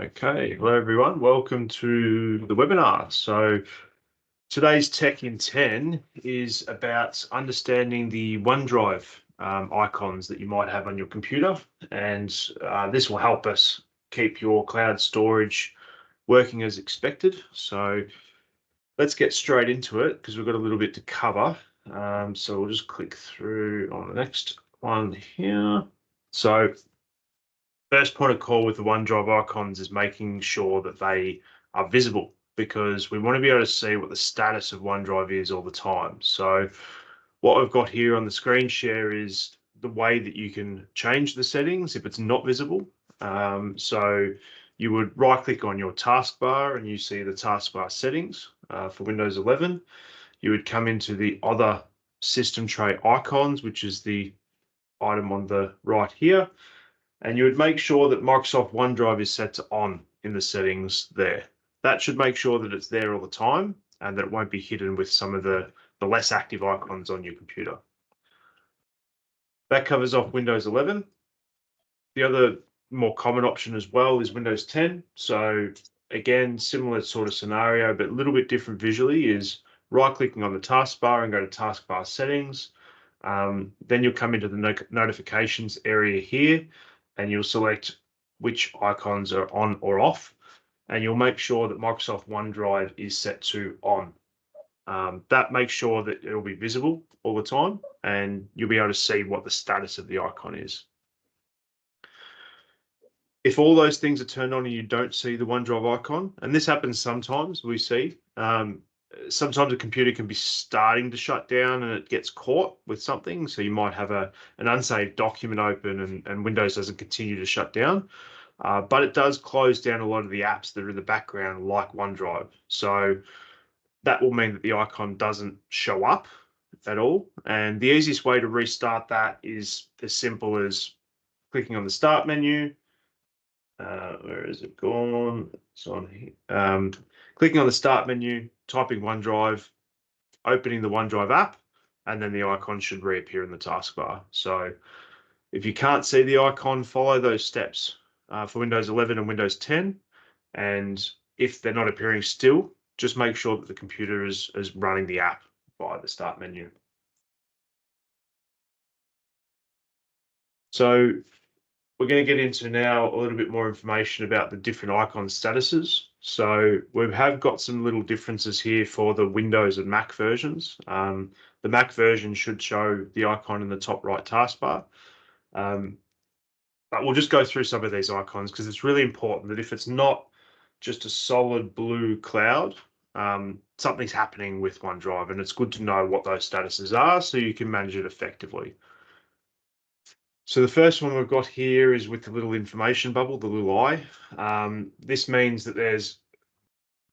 Okay, hello everyone. Welcome to the webinar. So today's Tech in 10 is about understanding the OneDrive icons that you might have on your computer, and this will help us keep your cloud storage working as expected. So let's get straight into it because we've got a little bit to cover. So we'll just click through on the next one here. So first point of call with the OneDrive icons is making sure that they are visible, because we want to be able to see what the status of OneDrive is all the time. So what I've got here on the screen share is the way that you can change the settings if it's not visible. So you would right click on your taskbar and you see the taskbar settings for Windows 11. You would come into the other system tray icons, which is the item on the right here, and you would make sure that Microsoft OneDrive is set to on in the settings there. That should make sure that it's there all the time and that it won't be hidden with some of the less active icons on your computer. That covers off Windows 11. The other more common option as well is Windows 10. So again, similar sort of scenario, but a little bit different visually, is right-clicking on the taskbar and go to taskbar settings. Then you'll come into the notifications area here, and you'll select which icons are on or off, and you'll make sure that Microsoft OneDrive is set to on. That makes sure that it'll be visible all the time, and you'll be able to see what the status of the icon is. If all those things are turned on and you don't see the OneDrive icon, and this happens sometimes, we see, sometimes a computer can be starting to shut down and it gets caught with something. So you might have an unsaved document open and Windows doesn't continue to shut down, but it does close down a lot of the apps that are in the background, like OneDrive. So that will mean that the icon doesn't show up at all. And the easiest way to restart that is as simple as clicking on the start menu. Where is it gone? It's on here. Clicking on the start menu, typing OneDrive, opening the OneDrive app, and then the icon should reappear in the taskbar. So if you can't see the icon, follow those steps for Windows 11 and Windows 10. And if they're not appearing still, just make sure that the computer is running the app via the start menu. So we're going to get into now a little bit more information about the different icon statuses. So we have got some little differences here for the Windows and Mac versions. The Mac version should show the icon in the top right taskbar. But we'll just go through some of these icons because it's really important that if it's not just a solid blue cloud, something's happening with OneDrive, and it's good to know what those statuses are so you can manage it effectively. So the first one we've got here is with the little information bubble, the little eye. This means that there's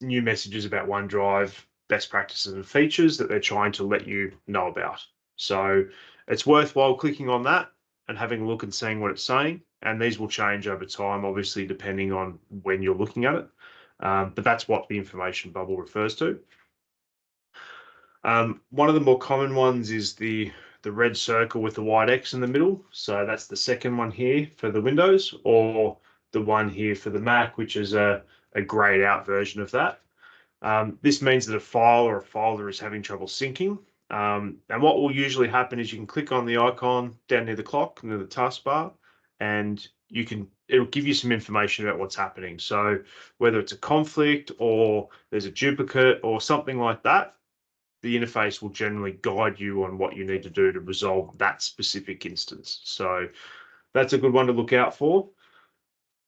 new messages about OneDrive, best practices and features that they're trying to let you know about. So it's worthwhile clicking on that and having a look and seeing what it's saying. And these will change over time, obviously, depending on when you're looking at it. But that's what the information bubble refers to. One of the more common ones is the red circle with the white X in the middle. So that's the second one here for the Windows, or the one here for the Mac, which is a grayed out version of that. This means that a file or a folder is having trouble syncing. And what will usually happen is you can click on the icon down near the clock, near the taskbar, and it'll give you some information about what's happening. So whether it's a conflict or there's a duplicate or something like that, the interface will generally guide you on what you need to do to resolve that specific instance. So that's a good one to look out for.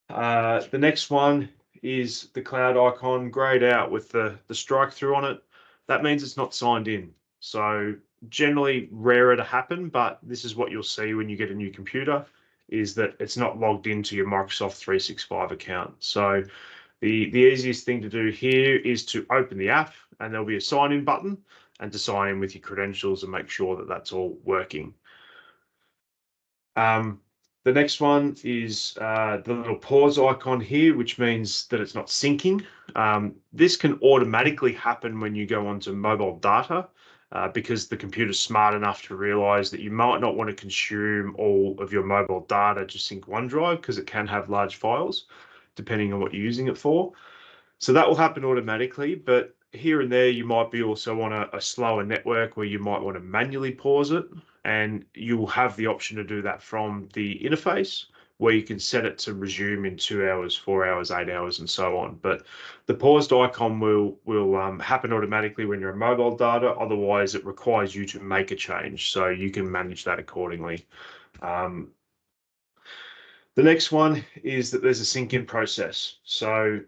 The next one is the cloud icon grayed out with the strike through on it. That means it's not signed in. So generally rarer to happen, but this is what you'll see when you get a new computer, is that it's not logged into your Microsoft 365 account. So the easiest thing to do here is to open the app, and there'll be a sign in button, and to sign in with your credentials and make sure that that's all working. The next one is the little pause icon here, which means that it's not syncing. This can automatically happen when you go onto mobile data, because the computer's smart enough to realize that you might not want to consume all of your mobile data to sync OneDrive, because it can have large files. depending on what you're using it for. So that will happen automatically, but here and there, you might be also on a slower network where you might want to manually pause it, and you will have the option to do that from the interface, where you can set it to resume in 2 hours, 4 hours, 8 hours, and so on. But the paused icon will happen automatically when you're on mobile data. Otherwise, it requires you to make a change, so you can manage that accordingly. The next one is that there's a sync-in process. So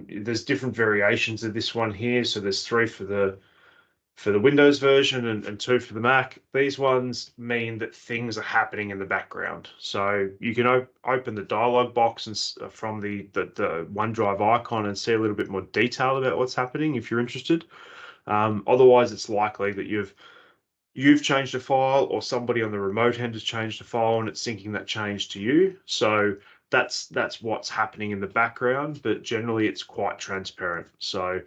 there's different variations of this one here. So there's 3 for the Windows version and 2 for the Mac. These ones mean that things are happening in the background. So you can open the dialog box and from the OneDrive icon and see a little bit more detail about what's happening if you're interested. Otherwise, it's likely that you've changed a file, or somebody on the remote end has changed a file and it's syncing that change to you. So that's what's happening in the background, but generally it's quite transparent. So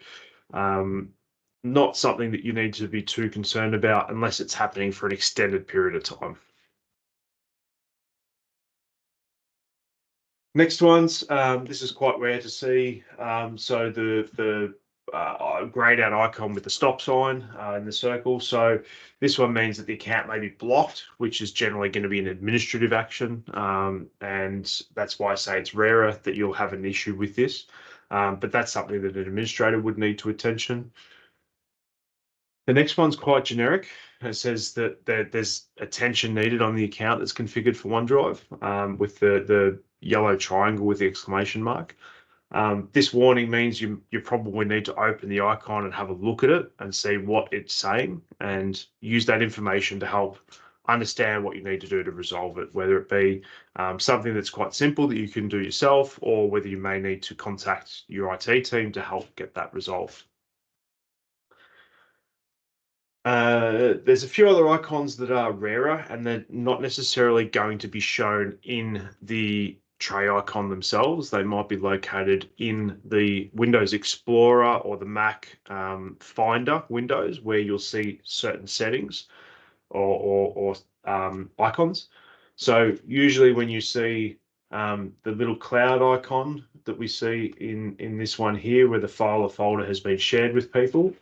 not something that you need to be too concerned about unless it's happening for an extended period of time. Next ones, this is quite rare to see. So the grayed out icon with the stop sign in the circle. So this one means that the account may be blocked, which is generally going to be an administrative action. And that's why I say it's rarer that you'll have an issue with this. But that's something that an administrator would need to attention. The next one's quite generic. It says that there's attention needed on the account that's configured for OneDrive with the yellow triangle with the exclamation mark. This warning means you probably need to open the icon and have a look at it and see what it's saying and use that information to help understand what you need to do to resolve it, whether it be something that's quite simple that you can do yourself, or whether you may need to contact your IT team to help get that resolved. There's a few other icons that are rarer, and they're not necessarily going to be shown in the tray icon themselves. They might be located in the Windows Explorer or the Mac Finder windows, where you'll see certain settings or icons. So usually when you see the little cloud icon that we see in this one here, where the file or folder has been shared with people,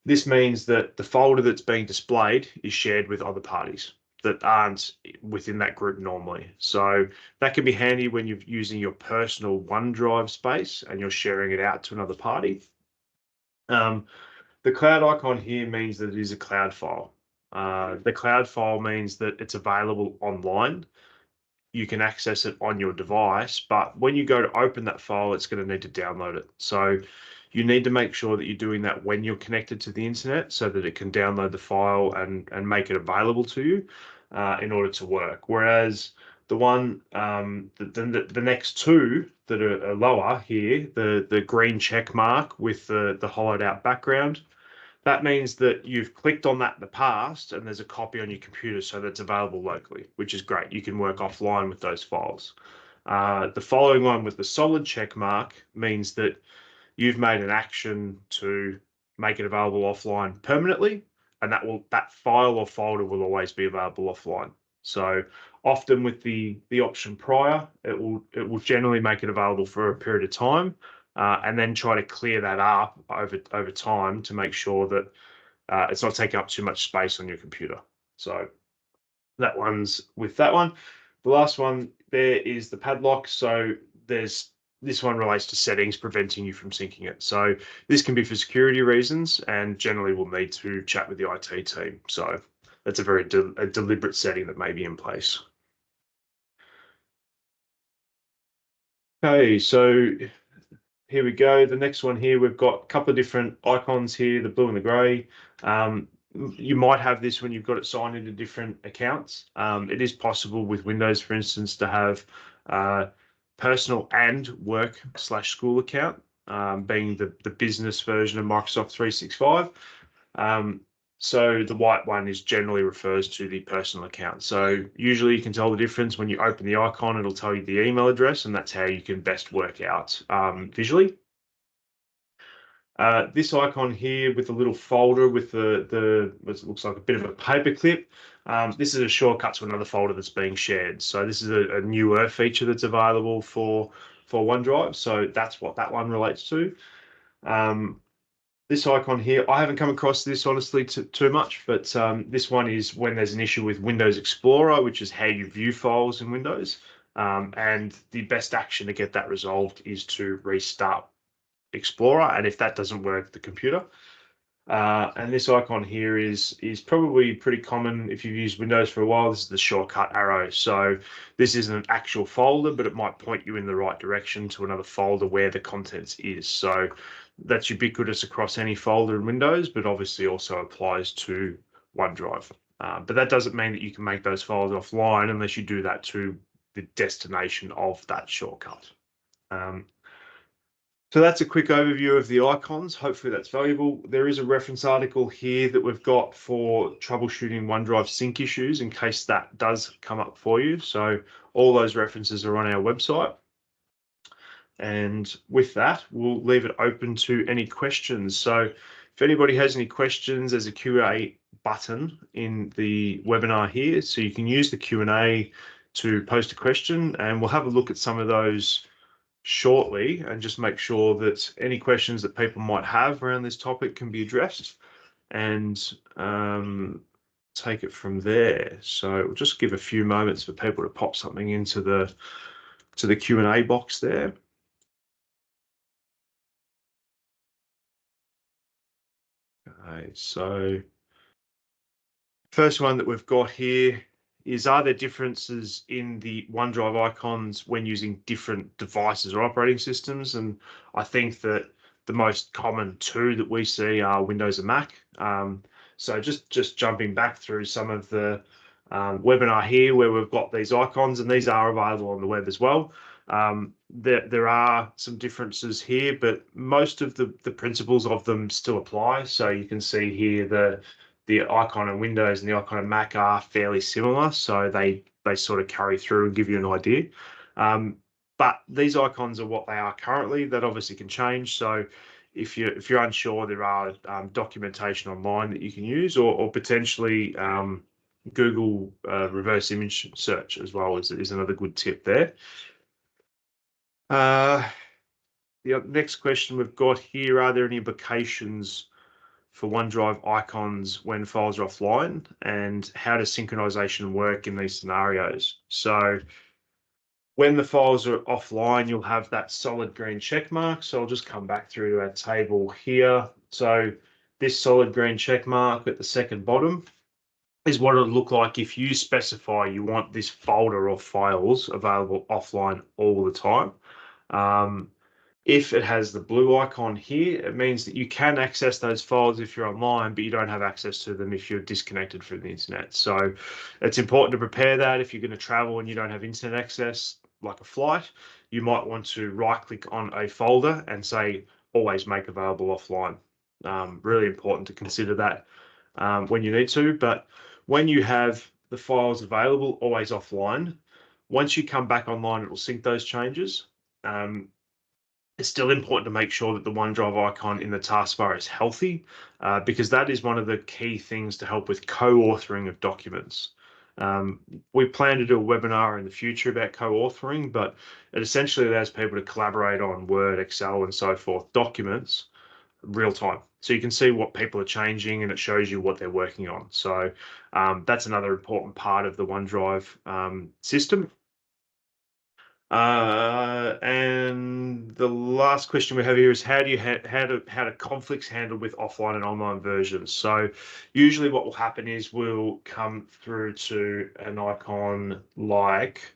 this means that the folder that's being displayed is shared with other parties that aren't within that group normally. So that can be handy when you're using your personal OneDrive space and you're sharing it out to another party. The cloud icon here means that it is a cloud file. The cloud file means that it's available online. You can access it on your device, but when you go to open that file, it's going to need to download it. So you need to make sure that you're doing that when you're connected to the internet, so that it can download the file and make it available to you in order to work. Whereas the one, the next two that are lower here, the green check mark with the hollowed out background, that means that you've clicked on that in the past and there's a copy on your computer, so that's available locally, which is great. You can work offline with those files. The following one with the solid check mark means that you've made an action to make it available offline permanently, and that file or folder will always be available offline. So often with the option prior, it will generally make it available for a period of time, and then try to clear that up over time to make sure that it's not taking up too much space on your computer. So that one's with that one. The last one there is the padlock. So this one relates to settings preventing you from syncing it. So this can be for security reasons, and generally we'll need to chat with the IT team. So that's a very deliberate setting that may be in place. Okay, so here we go. The next one here, we've got a couple of different icons here, the blue and the gray. You might have this when you've got it signed into different accounts. It is possible with Windows, for instance, to have personal and work/school account, being the business version of Microsoft 365. So the white one is generally refers to the personal account. So usually you can tell the difference when you open the icon, it'll tell you the email address, and that's how you can best work out visually. This icon here with the little folder with the what looks like a bit of a paper clip. This is a shortcut to another folder that's being shared. So this is a newer feature that's available for OneDrive. So that's what that one relates to. This icon here, I haven't come across this honestly too much, but this one is when there's an issue with Windows Explorer, which is how you view files in Windows. And the best action to get that resolved is to restart Explorer, and if that doesn't work, the computer. And this icon here is probably pretty common if you've used Windows for a while. This is the shortcut arrow. So this isn't an actual folder, but it might point you in the right direction to another folder where the contents is. So that's ubiquitous across any folder in Windows, but obviously also applies to OneDrive. But that doesn't mean that you can make those files offline unless you do that to the destination of that shortcut. So that's a quick overview of the icons. Hopefully that's valuable. There is a reference article here that we've got for troubleshooting OneDrive sync issues in case that does come up for you. So all those references are on our website. And with that, we'll leave it open to any questions. So if anybody has any questions, there's a Q&A button in the webinar here. So you can use the Q&A to post a question, and we'll have a look at some of those shortly and just make sure that any questions that people might have around this topic can be addressed, and take it from there. So we'll just give a few moments for people to pop something into the Q&A box there. Okay, so first one that we've got here is, are there differences in the OneDrive icons when using different devices or operating systems? And I think that the most common two that we see are Windows and Mac. So just jumping back through some of the webinar here where we've got these icons, and these are available on the web as well. There are some differences here, but most of the principles of them still apply. So you can see here the icon on Windows and the icon on Mac are fairly similar, so they sort of carry through and give you an idea. But these icons are what they are currently. That obviously can change. So if you're unsure, there are documentation online that you can use, or potentially Google reverse image search as well is another good tip there. The next question we've got here, are there any implications for OneDrive icons when files are offline, and how does synchronization work in these scenarios? So when the files are offline, you'll have that solid green check mark. So I'll just come back through to our table here. So this solid green check mark at the second bottom is what it'll look like if you specify you want this folder or files available offline all the time. If it has the blue icon here, it means that you can access those files if you're online, but you don't have access to them if you're disconnected from the internet. So it's important to prepare that if you're going to travel and you don't have internet access, like a flight, you might want to right-click on a folder and say, always make available offline. Really important to consider that when you need to. But when you have the files available, always offline, once you come back online, it will sync those changes. It's still important to make sure that the OneDrive icon in the taskbar is healthy, because that is one of the key things to help with co-authoring of documents. We plan to do a webinar in the future about co-authoring, but it essentially allows people to collaborate on Word, Excel, and so forth documents real time. So you can see what people are changing, and it shows you what they're working on. So that's another important part of the OneDrive system. And the last question we have here is, how do conflicts handle with offline and online versions? So usually what will happen is we'll come through to an icon like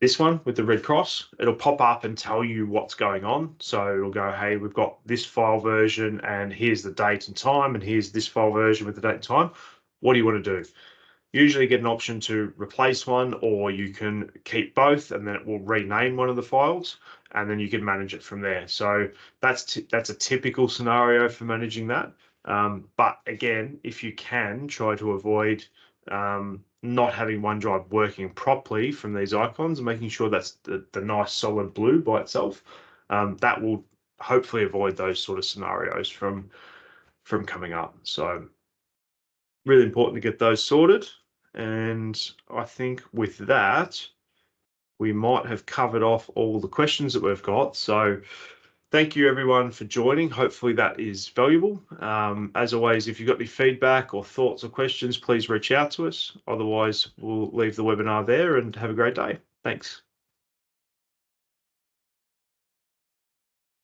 this one with the red cross. It'll pop up and tell you what's going on. So it'll go, hey, we've got this file version and here's the date and time, and here's this file version with the date and time. What do you want to do? Usually get an option to replace one, or you can keep both and then it will rename one of the files, and then you can manage it from there. So that's a typical scenario for managing that. But again, if you can, try to avoid not having OneDrive working properly from these icons and making sure that's the nice solid blue by itself. That will hopefully avoid those sort of scenarios from coming up. So really important to get those sorted. And I think with that, we might have covered off all the questions that we've got. So thank you everyone for joining. Hopefully that is valuable. As always, if you've got any feedback or thoughts or questions, please reach out to us. Otherwise, we'll leave the webinar there and have a great day. Thanks.